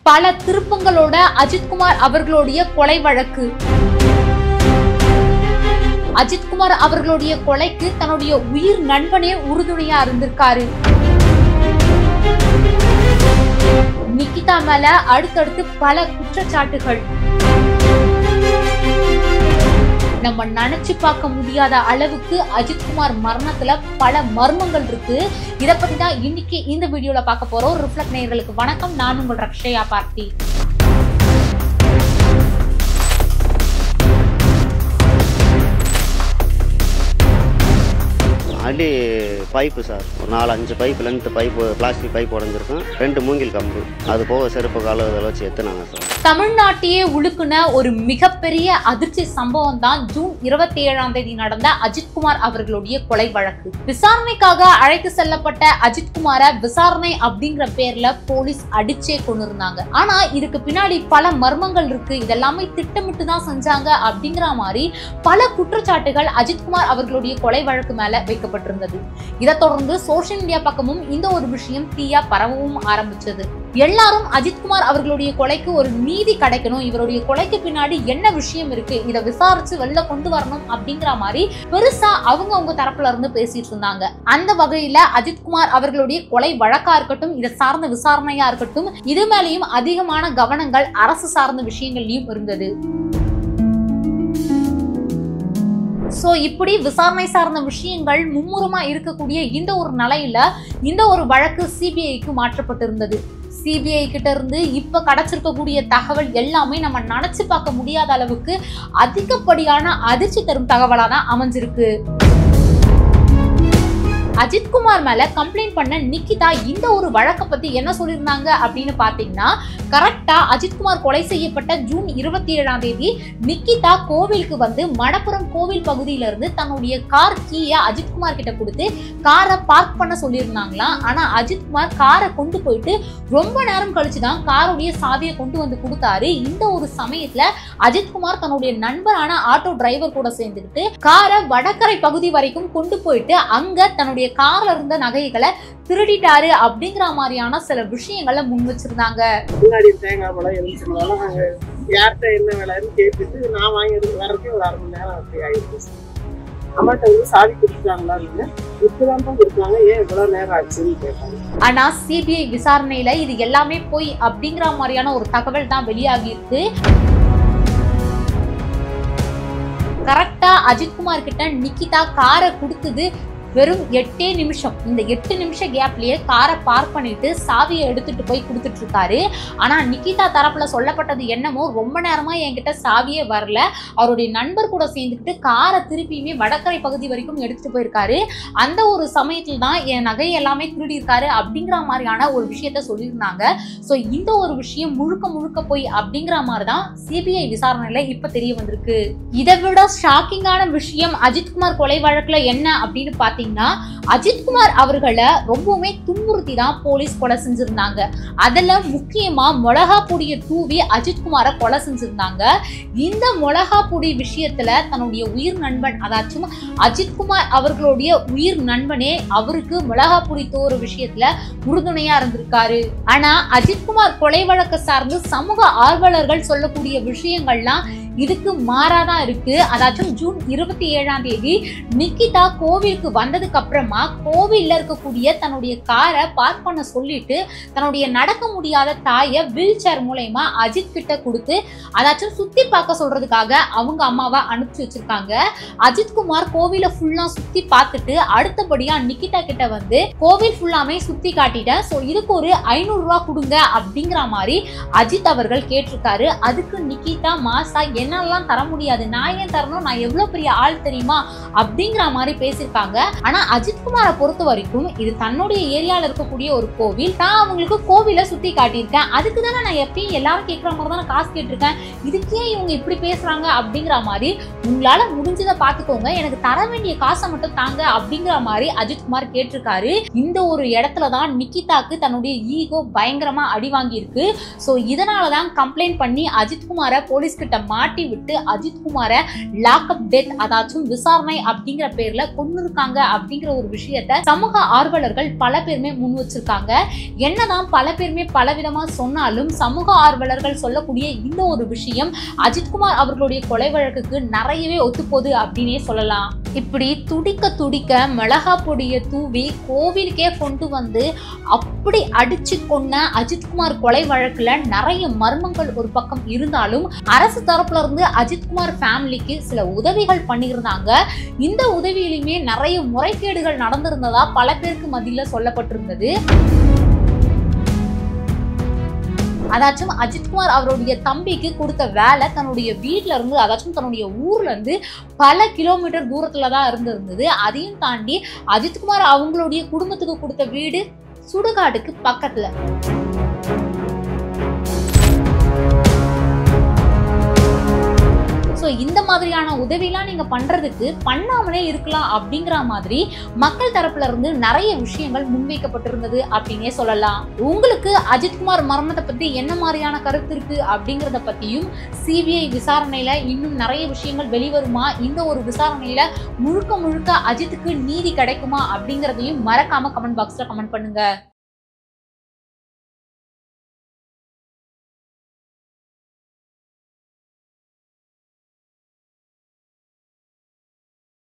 பல திருப்பங்களோட அஜித்குமார் அவர்களுடைய கொலை வழக்கு. அஜித்குமார் அவர்களுடைய கொலைக்கு தன்னுடைய உயிர் நண்பனே உறுதுணையா இருந்திருக்காரு. நிகிதா மேல அடுத்தடுத்து பல குற்றச்சாட்டுகள். நம்ம நினைச்சு பார்க்க முடியாத அளவுக்கு அஜித்குமார் மரணத்துல பல மர்மங்கள் இருக்கு. இத பத்தி தான் இன்னைக்கு இந்த வீடியோல பார்க்க போறோம். ரிஃப்ளெக்ட் நேயர்களுக்கு வணக்கம். நான் உங்கள் ரக்ஷயா பார்த்தி. அடி பைப்பு சார், ஒரு 4-5 pipe length pipe, plastic pipe உடஞ்சிருக்கும். 2 மூங்கில் கம்பு, அது போக செருப்பு கால இதில் வச்சு எத்துனாங்க சார். தமிழ்நாட்டையே உழுக்குன ஒரு மிகப்பெரிய அதிர்ச்சி சம்பவம் தான் ஜூன் 27ஆம் தேதி நடந்த அஜித்குமார் அவர்களுடைய கொலை வழக்கு. விசாரணைக்காக அழைத்து செல்லப்பட்ட அஜித்குமாரை விசாரணை அப்படிங்கிற பேர்ல போலீஸ் அடிச்சே கொண்டு இருந்தாங்க. ஆனா இதுக்கு பின்னாடி பல மர்மங்கள் இருக்கு. இதெல்லாமே திட்டமிட்டு தான் செஞ்சாங்க அப்படிங்கிற மாதிரி பல குற்றச்சாட்டுகள் அஜித்குமார் அவர்களுடைய கொலை வழக்கு மேல வைக்கப்பட்டிருந்தது. இதை தொடர்ந்து சோசியல் மீடியா பக்கமும் இந்த ஒரு விஷயம் தீயா பரவவும் ஆரம்பிச்சது. எல்லாரும் அஜித்குமார் அவர்களுடைய கொலைக்கு ஒரு நீதி கிடைக்கணும், இவருடைய கொலைக்கு பின்னாடி என்ன விஷயம் இருக்கு, இதை விசாரிச்சு வெளில கொண்டு வரணும் அப்படிங்கிற மாதிரி பெருசா அவங்க தரப்புல இருந்து பேசிட்டு இருந்தாங்க. அந்த வகையில அஜித்குமார் அவர்களுடைய கொலை வழக்கா இருக்கட்டும், இதை சார்ந்த விசாரணையா இருக்கட்டும், இது மேலேயும் அதிகமான கவனங்கள் அரசு சார்ந்த விஷயங்கள்லயும் இருந்தது. சோ இப்படி விசாரணை சார்ந்த விஷயங்கள் மும்முரமா இருக்கக்கூடிய இந்த ஒரு நிலையில இந்த ஒரு வழக்கு சிபிஐக்கு மாற்றப்பட்டிருந்தது. சிபிஐ கிட்ட இருந்து இப்ப கிடைச்சிருக்கக்கூடிய தகவல் எல்லாமே நம்ம நினைச்சு பார்க்க முடியாத அளவுக்கு அதிகப்படியான அதிர்ச்சி தரும் தகவலா தான் அமைஞ்சிருக்கு. அஜித்குமார் மேல கம்ப்ளைண்ட் பண்ண நிகிதா இந்த ஒரு வழக்கை பத்தி என்ன சொல்லியிருந்தாங்க அப்படின்னு பாத்தீங்கன்னா, கரெக்டா அஜித்குமார் கொலை செய்யப்பட்ட ஜூன் 27ஆம் தேதி நிகிதா கோவிலுக்கு வந்து மணப்புரம் கோவில் பகுதியில இருந்து தன்னுடைய கார் கீயை அஜித்குமார் கிட்ட கொடுத்து காரை பார்க் பண்ண சொல்லியிருந்தாங்களாம். ஆனா அஜித்குமார் காரை கொண்டு போயிட்டு ரொம்ப நேரம் கழிச்சுதான் காருடைய சாவியை கொண்டு வந்து கொடுத்தாரு. இந்த ஒரு சமயத்துல அஜித்குமார் தன்னுடைய நண்பரான ஆட்டோ டிரைவர் கூட சேர்ந்துக்கிட்டு காரை வடகரை பகுதி வரைக்கும் கொண்டு போயிட்டு அங்க தன்னுடைய கார்ல இருந்த நகைகளை திருடிட்டாரு அப்படிங்கிற மாதிரியான சில விஷயங்களை முன் வச்சிருந்தாங்க. முன்னாடி தேங்காய் பழம் எழுந்துருந்தாலும் நாங்க யார்கிட்ட என்ன வேலைன்னு கேட்டுட்டு நான் வாங்கி வர்றதுக்கு ஒரு 1/2 மணி நேரம் அப்படி ஆயிடுச்சு. அம்மாட்ட வந்து சாவி கொடுத்துட்டாங்களா, நீங்க இப்பதான் தான் கொடுத்தாங்க, ஏன் இவ்வளவு நேரம் ஆச்சுன்னு கேட்டாங்க. ஆனா சிபிஐ விசாரணையில இது எல்லாமே போய் அப்படிங்கிற மாதிரியான ஒரு தகவல் தான் வெளியாகி இருக்கு. கரெக்டா அஜித்குமார் கிட்ட நிகிதா காரை கொடுத்தது வெறும் 8 நிமிஷம். இந்த 8 நிமிஷம் கேப்லயே காரை பார்க் பண்ணிட்டு சாவியை எடுத்துட்டு போய் கொடுத்துட்டு இருக்காரு. ஆனா நிகிதா தரப்புல சொல்லப்பட்டது என்னமோ, ரொம்ப நேரமா என்கிட்ட சாவியே வரல, அவருடைய நண்பர் கூட சேர்ந்துக்கிட்டு காரை திருப்பியுமே வடகரை பகுதி வரைக்கும் எடுத்துட்டு போயிருக்காரு, அந்த ஒரு சமயத்துல தான் என் நகையை எல்லாமே திருடி இருக்காரு அப்படிங்கிற மாதிரியான ஒரு விஷயத்த சொல்லியிருந்தாங்க. சோ இந்த ஒரு விஷயம் முழுக்க போய் அப்படிங்கிற மாதிரிதான் சிபிஐ விசாரணையில இப்ப தெரிய வந்திருக்கு. இதை விட ஷாக்கிங்கான விஷயம் அஜித்குமார் கொலை வழக்குல என்ன அப்படின்னு பாத்தீங்கன்னா, அஜித்குமார் அவர்களை ரொம்பவுமே துன்புறுத்தி தான் போலீஸ் கொலை செஞ்சிருந்தாங்க. அதுல முக்கியமா மிளகா பொடியை தூவி அஜித்குமாரை கொலை செஞ்சிருந்தாங்க. இந்த மிளகா பொடி விஷயத்துல தன்னுடைய உயிர் நண்பன், அதாச்சும் அஜித்குமார் அவர்களுடைய உயிர் நண்பனே அவருக்கு மிளகா பொடி தோற விஷயத்துல உறுதுணையா இருந்திருக்காரு. ஆனா அஜித்குமார் கொலை வழக்கு சார்ந்து சமூக ஆர்வலர்கள் சொல்லக்கூடிய விஷயங்கள்லாம் இதுக்கு மாறாதான் இருக்கு. அதாச்சும் ஜூன் 27ஆம் தேதி நிகிதா கோவிலுக்கு வந்ததுக்கு அப்புறமா கோவில்ல இருக்கக்கூடிய தன்னுடைய காரை பார்க் பண்ண சொல்லிட்டு தன்னுடைய நடக்க முடியாத தாயை வீல் சேர் மூலமா அஜித் கிட்ட கொடுத்து அதாச்சும் சுத்தி பார்க்க சொல்றதுக்காக அவங்க அம்மாவை அனுப்பிச்சு வச்சிருக்காங்க. அஜித்குமார் கோவில ஃபுல்லா சுத்தி பார்த்துட்டு அடுத்தபடியா நிகிதா கிட்ட வந்து கோவில் ஃபுல்லாமே சுத்தி காட்டிட்டேன், சோ இதுக்கு ஒரு 500 ரூபாய் கொடுங்க அப்படிங்கிற மாதிரி அஜித் அவர்கள் கேட்டிருக்காரு. அதுக்கு நிகிதா மாசா என்னெல்லாம் தர முடியாது, நான் ஏன் தரணும், நான் எவ்வளவு பெரிய ஆள் தெரியுமா அப்படிங்கிற மாதிரி பேசியிருக்காங்க. ஆனா அஜித்குமாரை பொறுத்த வரைக்கும் இது தன்னுடைய ஏரியால இருக்கக்கூடிய ஒரு கோவில், நான் அவங்களுக்கு கோவில சுத்தி காட்டியிருக்கேன், அதுக்கு தானே நான் எப்பயும் எல்லாரும் கேட்கிற மாதிரி தான் காசு கேட்டிருக்கேன், இதுக்கே இவங்க இப்படி பேசுறாங்க அப்படிங்கிற மாதிரி உங்களால முடிஞ்சதை பாத்துக்கோங்க, எனக்கு தர வேண்டிய காசை மட்டும் தாங்க அப்படிங்கிற மாதிரி அஜித்குமார் கேட்டிருக்காரு. இந்த ஒரு இடத்துலதான் நிகிதாக்கு தன்னுடைய ஈகோ பயங்கரமா அடி வாங்கி இருக்கு. சோ இதனாலதான் கம்ப்ளைண்ட் பண்ணி அஜித்குமாரை போலீஸ் கிட்ட மாட்டி மாட்டி விட்டு அஜித்குமாரை லாக்அப் டெத், அதாச்சும் விசாரணை அப்படிங்கிற பேர்ல கொன்னிருக்காங்க அப்படிங்கிற ஒரு விஷயத்த சமூக ஆர்வலர்கள் பல பேருமே முன் வச்சிருக்காங்க. என்னதான் பல பேருமே பலவிதமா சொன்னாலும் சமூக ஆர்வலர்கள் சொல்லக்கூடிய இந்த ஒரு விஷயம் அஜித்குமார் அவர்களுடைய கொலை வழக்குக்கு நிறையவே ஒத்துப்போகுது அப்படின்னே சொல்லலாம். இப்படி துடிக்க துடிக்க மிளகா பொடியை தூவி கோவிலுக்கே கொண்டு வந்து அப்படி அடிச்சு கொன்ன அஜித்குமார் கொலை வழக்குல நிறைய மர்மங்கள் ஒரு பக்கம் இருந்தாலும் அரசு தரப்புல இருந்து அஜித்குமார் ஃபேமிலிக்கு சில உதவிகள் பண்ணியிருந்தாங்க. இந்த உதவியிலுமே நிறைய முறைகேடுகள் நடந்திருந்ததா பல பேருக்கு மத்தியில சொல்லப்பட்டிருந்தது. அதாச்சும் அஜித்குமார் அவருடைய தம்பிக்கு கொடுத்த வேலை தன்னுடைய வீட்டுல இருந்து, அதாச்சும் தன்னுடைய ஊர்ல இருந்து பல கிலோமீட்டர் தூரத்துல தான் இருந்திருந்தது. அதையும் தாண்டி அஜித்குமார் அவங்களுடைய குடும்பத்துக்கு கொடுத்த வீடு சுடுகாட்டுக்கு பக்கத்துல. இந்த மாதிரியான உதவிலாம் நீங்க பண்றதுக்கு பண்ணாமலே இருக்கலாம் அப்படிங்கிற மாதிரி மக்கள் தரப்புல இருந்து நிறைய விஷயங்கள் முன்வைக்கப்பட்டிருந்தது அப்படின்னே சொல்லலாம். உங்களுக்கு அஜித்குமார் மரணத்தை பத்தி என்ன மாதிரியான கருத்து இருக்கு அப்படிங்கறத பத்தியும், சிபிஐ விசாரணையில இன்னும் நிறைய விஷயங்கள் வெளிவருமா, இந்த ஒரு விசாரணையில முழுக்க முழுக்க அஜித்துக்கு நீதி கிடைக்குமா அப்படிங்கறதையும் மறக்காம கமெண்ட் பாக்ஸ்ல கமெண்ட் பண்ணுங்க.